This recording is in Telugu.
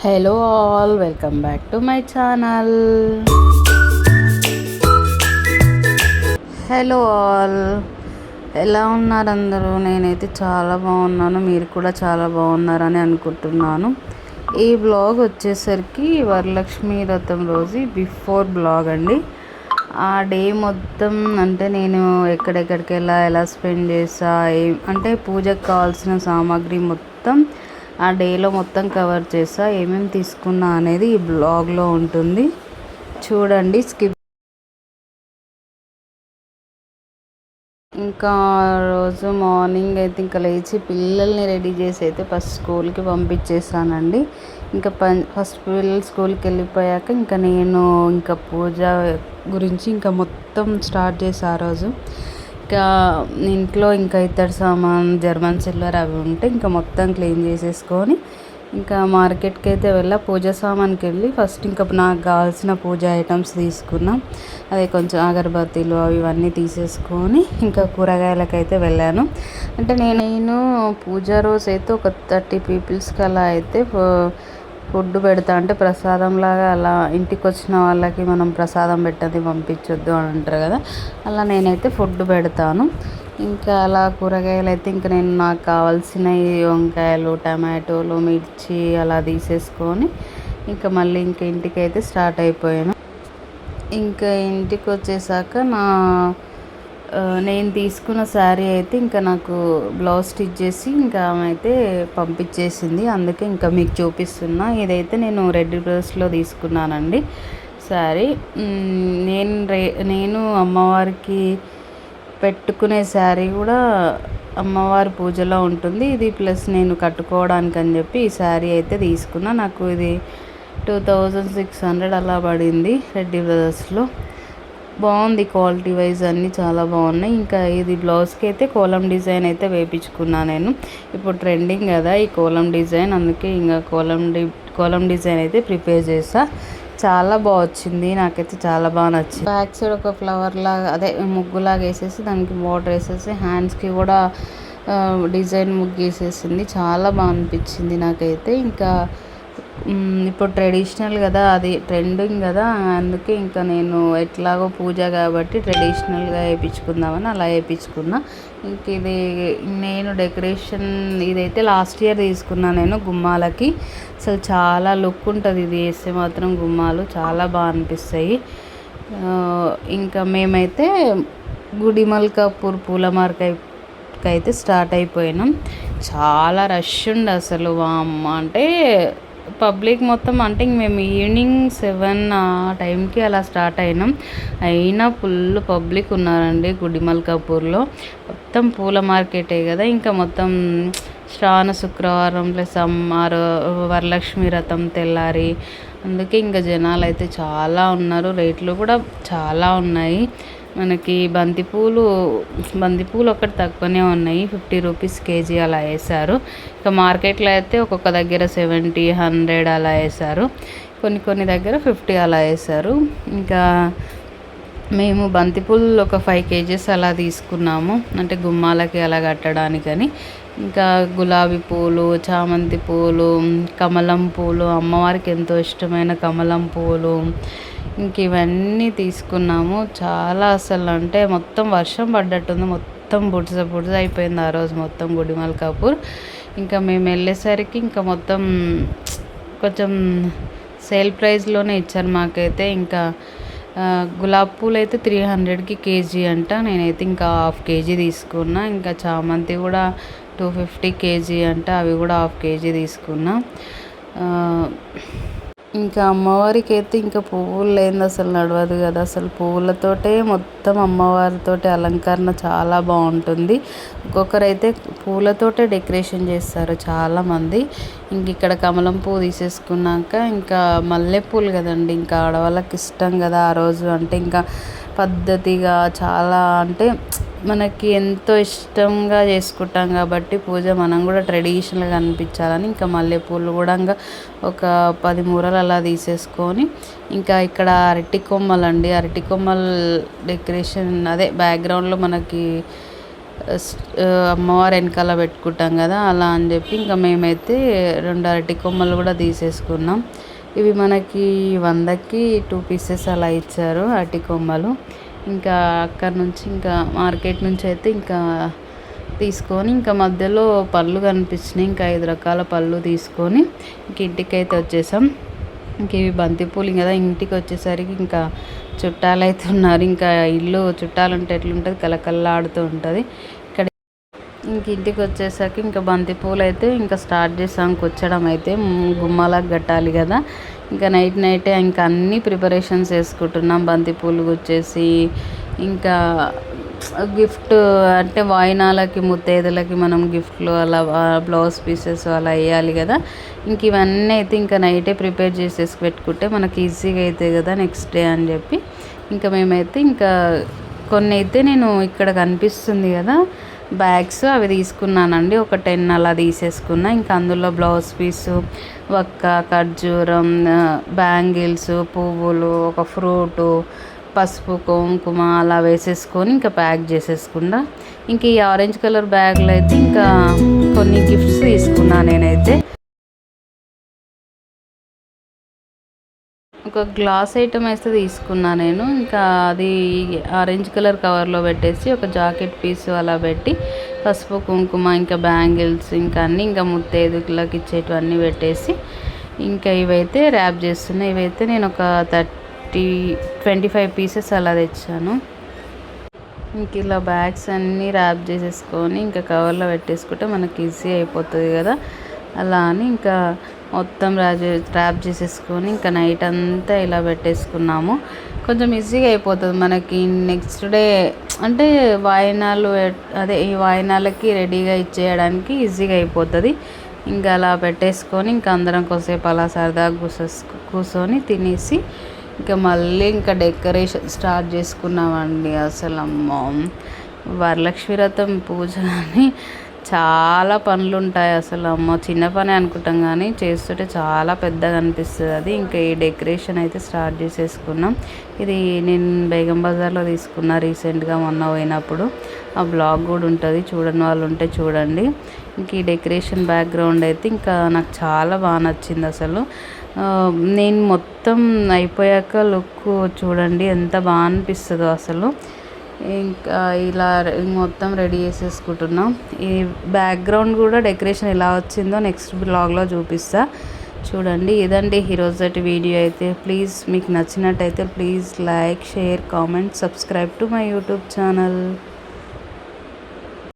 Hello all, welcome back to my channel. Hello all, ఎలా ఉన్నారు అందరూ? నేనైతే చాలా బాగున్నాను, మీరు కూడా చాలా బాగున్నారని అనుకుంటున్నాను. ఈ బ్లాగ్ వచ్చేసరికి వరలక్ష్మి వ్రతం రోజు బిఫోర్ బ్లాగ్ అండి. ఆ డే మొత్తం అంటే నేను ఎక్కడెక్కడికి ఎలా స్పెండ్ చేసా, అంటే పూజకు కావాల్సిన సామాగ్రి మొత్తం ఆ డేలో మొత్తం కవర్ చేసా. ఏమేమి తీసుకున్నా అనేది ఈ బ్లాగ్లో ఉంటుంది, చూడండి. ఇంకా రోజు మార్నింగ్ అయితే ఇంకా లేచి పిల్లల్ని రెడీ చేసి అయితే ఫస్ట్ స్కూల్కి పంపించేసానండి. ఇంకా ఫస్ట్ పిల్లలు స్కూల్కి వెళ్ళిపోయాక ఇంకా నేను ఇంకా పూజ గురించి ఇంకా మొత్తం స్టార్ట్ చేసా. ఆ రోజు ఇంకా ఇంట్లో ఇంకా ఇతర సామాన్, జర్మన్ సిల్వర్ అవి ఉంటే ఇంకా మొత్తం క్లీన్ చేసేసుకొని ఇంకా మార్కెట్కి అయితే పూజ సామాన్కి వెళ్ళి ఫస్ట్ ఇంకా నాకు కావాల్సిన పూజ ఐటమ్స్ తీసుకున్నాం. అదే కొంచెం అగరబత్తీలు అవి ఇవన్నీ తీసేసుకొని ఇంకా కూరగాయలకైతే వెళ్ళాను. అంటే నేను పూజ రోజు అయితే ఒక 30 పీపుల్స్కి అలా అయితే ఫుడ్ పెడతా. అంటే ప్రసాదంలాగా అలా ఇంటికి వచ్చిన వాళ్ళకి మనం ప్రసాదం పెట్టది పంపించొద్దు అని అంటారు కదా, అలా నేనైతే ఫుడ్ పెడతాను. ఇంకా అలా కూరగాయలు అయితే ఇంకా నేను నాకు కావాల్సినవి వంకాయలు, టమాటోలు, మిర్చి అలా తీసేసుకొని ఇంకా మళ్ళీ ఇంకా ఇంటికి అయితే స్టార్ట్ అయిపోయాను. ఇంకా ఇంటికి వచ్చేసాక నేను తీసుకున్న శారీ అయితే ఇంకా నాకు బ్లౌజ్ స్టిచ్ చేసి ఇంకా ఆమె అయితే పంపించేసింది. అందుకే ఇంకా మీకు చూపిస్తున్నా. ఇదైతే నేను రెడ్ డ్రెస్లో తీసుకున్నానండి శారీ. నేను అమ్మవారికి పెట్టుకునే శారీ కూడా అమ్మవారి పూజలో ఉంటుంది. ఇది ప్లస్ నేను కట్టుకోవడానికి అని చెప్పి ఈ శారీ అయితే తీసుకున్నా. నాకు ఇది 2600 అలా పడింది రెడ్డి బ్రదర్స్లో. బాగుంది, క్వాలిటీ వైజ్ అన్నీ చాలా బాగున్నాయి. ఇంకా ఇది బ్లౌజ్కి అయితే కోలం డిజైన్ అయితే వేయించుకున్నా నేను. ఇప్పుడు ట్రెండింగ్ కదా ఈ కోలం డిజైన్, అందుకే ఇంకా కోలం డిజైన్ అయితే ప్రిపేర్ చేసా. చాలా బాగా వచ్చింది, నాకైతే చాలా బాగా నచ్చింది. బ్యాక్ సైడ్ ఒక ఫ్లవర్ లాగా, అదే ముగ్గులాగా వేసేసి దానికి బార్డర్ వేసేసి హ్యాండ్స్కి కూడా డిజైన్ ముగ్గు వేసేసింది. చాలా బాగా అనిపించింది నాకైతే. ఇంకా ఇప్పుడు ట్రెడిషనల్ కదా, అది ట్రెండింగ్ కదా, అందుకే ఇంకా నేను ఎట్లాగో పూజ కాబట్టి ట్రెడిషనల్గా వేయించుకుందామని అలా వేయించుకున్నా. ఇంక ఇది నేను డెకరేషన్ ఇదైతే లాస్ట్ ఇయర్ తీసుకున్నా నేను గుమ్మాలకి. అసలు చాలా లుక్ ఉంటుంది ఇది వేస్తే మాత్రం, గుమ్మాలు చాలా బాగా అనిపిస్తాయి. ఇంకా మేమైతే గుడిమల్కాపూర్ పూల మార్కెట్కి అయితే స్టార్ట్ అయిపోయినాం. చాలా రష్ ఉండే అసలు, అంటే పబ్లిక్ మొత్తం. అంటే మేము ఈవినింగ్ 7 ఆ టైంకి అలా స్టార్ట్ అయినా ఫుల్ పబ్లిక్ ఉన్నారండి గుడిమల్కాపూర్లో. మొత్తం పూల మార్కెటే కదా, ఇంకా మొత్తం శ్రావణ శుక్రవారం ప్లస్ వరలక్ష్మి వ్రతం తెల్లారి, అందుకే ఇంకా జనాలు అయితే చాలా ఉన్నారు. రేట్లు కూడా చాలా ఉన్నాయి. మనకి బంతిపూలు ఒకటి తక్కువనే ఉన్నాయి, 50 రూపీస్ కేజీ అలా వేశారు. ఇంకా మార్కెట్లో అయితే ఒక్కొక్క దగ్గర 70, 100 అలా వేశారు. కొన్ని దగ్గర 50 అలా వేశారు. ఇంకా మేము బంతిపూలు ఒక 5 కేజీస్ అలా తీసుకున్నాము, అంటే గుమ్మాలకి అలా కట్టడానికని. ఇంకా గులాబీ పూలు, చామంతి పూలు, కమలం పూలు, అమ్మవారికి ఎంతో ఇష్టమైన కమలం పూలు, ఇంక ఇవన్నీ తీసుకున్నాము. చాలా అసలు అంటే మొత్తం వర్షం పడ్డట్టుంది, మొత్తం బుడ్స అయిపోయింది ఆ రోజు మొత్తం గుడిమల్కాపూర్. ఇంకా మేము వెళ్ళేసరికి ఇంకా మొత్తం కొంచెం సేల్ ప్రైస్లోనే ఇచ్చారు మాకైతే. ఇంకా గులాబీ పూలు అయితే 300కి కేజీ అంట, నేనైతే ఇంకా 1/2 కేజీ తీసుకున్నా. ఇంకా చామంతి కూడా 250 కేజీ అంట, అవి కూడా 1/2 కేజీ తీసుకున్నా. ఇంకా అమ్మవారికి అయితే ఇంకా పువ్వులు లేనిది అసలు నడవదు కదా, అసలు పువ్వులతోటే మొత్తం అమ్మవారితోటి అలంకరణ చాలా బాగుంటుంది. ఒక్కొక్కరైతే పూలతోటే డెకరేషన్ చేస్తారు చాలామంది. ఇంక ఇక్కడ కమలం పువ్వు తీసేసుకున్నాక ఇంకా మల్లెపూలు కదండి, ఇంకా ఆడవాళ్ళకి ఇష్టం కదా ఆ రోజు. అంటే ఇంకా పద్ధతిగా చాలా, అంటే మనకి ఎంతో ఇష్టంగా చేసుకుంటాం కాబట్టి పూజ, మనం కూడా ట్రెడిషనల్గా అనిపించాలని ఇంకా మల్లెపూలు కూడా ఇంకా ఒక 10 మూరలు అలా తీసేసుకొని, ఇంకా ఇక్కడ అరటి కొమ్మలు డెకరేషన్, అదే బ్యాక్గ్రౌండ్లో మనకి అమ్మవారు వెనకాల పెట్టుకుంటాం కదా, అలా అని చెప్పి ఇంకా మేమైతే 2 అరటి కొమ్మలు కూడా తీసేసుకున్నాం. ఇవి మనకి 100కి 2 పీసెస్ అలా ఇచ్చారు అరటి కొమ్మలు. ఇంకా అక్కడ నుంచి ఇంకా మార్కెట్ నుంచి అయితే ఇంకా తీసుకొని ఇంకా మధ్యలో పళ్ళు కనిపించినాయి, ఇంకా 5 రకాల పళ్ళు తీసుకొని ఇంక ఇంటికైతే వచ్చేసాం. ఇంక ఇవి బంతిపూలు కదా, ఇంటికి వచ్చేసరికి ఇంకా చుట్టాలు అయితే ఉన్నారు. ఇంకా ఇల్లు చుట్టాలు ఉంటే ఎట్లుంటుంది, కలకల్లాడుతూ ఉంటుంది. ఇక్కడ ఇంక ఇంటికి వచ్చేసరికి ఇంకా బంతిపూలు అయితే ఇంకా స్టార్ట్ చేసాం కూర్చడం అయితే, గుమ్మాలకు కట్టాలి కదా. ఇంకా నైటే ఇంకా అన్ని ప్రిపరేషన్స్ చేసుకుంటున్నాం. బంతిపూలు గుచ్చేసి ఇంకా గిఫ్ట్ అంటే వాయినాలకి ముత్తైదులకి మనం గిఫ్ట్లు అలా బ్లౌజ్ పీసెస్ అలా వేయాలి కదా. ఇంక ఇవన్నీ అయితే ఇంకా నైటే ప్రిపేర్ చేసేసి పెట్టుకుంటే మనకి ఈజీగా అవుతాయి కదా నెక్స్ట్ డే అని చెప్పి ఇంకా మేమైతే ఇంకా కొన్ని అయితే నేను ఇక్కడ కనిపిస్తుంది కదా బ్యాగ్స్, అవి తీసుకున్నానండి. ఒక 10 అలా తీసేసుకున్నా. ఇంకా అందులో బ్లౌజ్ పీసు, వక్క, ఖర్జూరం, బ్యాంగిల్స్, పువ్వులు, ఒక ఫ్రూటు, పసుపు, కుంకుమ అలా వేసేసుకొని ఇంకా ప్యాక్ చేసేసుకున్నా. ఇంక ఈ ఆరెంజ్ కలర్ బ్యాగ్లో అయితే ఇంకా కొన్ని గిఫ్ట్స్ తీసుకున్నా నేనైతే. ఒక గ్లాస్ ఐటమ్ అయితే తీసుకున్నా నేను. ఇంకా అది ఆరెంజ్ కలర్ కవర్లో పెట్టేసి ఒక జాకెట్ పీసు అలా పెట్టి పసుపు, కుంకుమ, ఇంకా బ్యాంగిల్స్, ఇంకా అన్నీ ఇంకా ముత్తైదువులకి ఇచ్చేటివన్నీ పెట్టేసి ఇంకా ఇవైతే ర్యాప్ చేస్తున్నాయి. ఇవైతే నేను ఒక 25 పీసెస్ అలా తెచ్చాను. ఇంక ఇలా బ్యాగ్స్ అన్నీ ర్యాప్ చేసేసుకొని ఇంకా కవర్లో పెట్టేసుకుంటే మనకి ఈజీ అయిపోతుంది కదా. అలా అని ఇంకా మొత్తం ర్యాప్ చేసేసుకొని ఇంకా నైట్ అంతా ఇలా పెట్టేసుకున్నాము. కొంచెం ఈజీగా అయిపోతుంది మనకి నెక్స్ట్ డే, అంటే వాయినాలు ఈ వాయినాలకి రెడీగా ఇచ్చేయడానికి ఈజీగా అయిపోతుంది. ఇంకా అలా పెట్టేసుకొని ఇంకా అందరం కొద్దిసేపు అలా సరదాగా కూర్చొని తినేసి ఇంకా మళ్ళీ ఇంకా డెకరేషన్ స్టార్ట్ చేసుకున్నామండి. అసలు అమ్మో, వరలక్ష్మి వ్రతం పూజ అని చాలా పనులు ఉంటాయి. అసలు అమ్మో, చిన్న పని అనుకుంటాం కానీ చేస్తుంటే చాలా పెద్దగా అనిపిస్తుంది అది. ఇంకా ఈ డెకరేషన్ అయితే స్టార్ట్ చేసేసుకున్నాం. ఇది నేను బేగం బజార్లో తీసుకున్నా రీసెంట్గా, మొన్న పోయినప్పుడు. ఆ బ్లాగ్ కూడా ఉంటుంది, చూడని వాళ్ళు ఉంటే చూడండి. ఇంక ఈ డెకరేషన్ బ్యాక్గ్రౌండ్ అయితే ఇంకా నాకు చాలా బాగా నచ్చింది అసలు. నేను మొత్తం అయిపోయాక లుక్ చూడండి ఎంత బాగా అనిపిస్తుందో అసలు. ఇంకా ఇలా మొత్తం రెడీ చేసేసుకుంటున్నాం. ఈ బ్యాక్గ్రౌండ్ కూడా డెకరేషన్ ఎలా వచ్చిందో నెక్స్ట్ బ్లాగ్లో చూపిస్తా చూడండి. ఇదండి ఈరోజు వీడియో అయితే. ప్లీజ్ మీకు నచ్చినట్టయితే please like, share, comment, subscribe to my YouTube channel.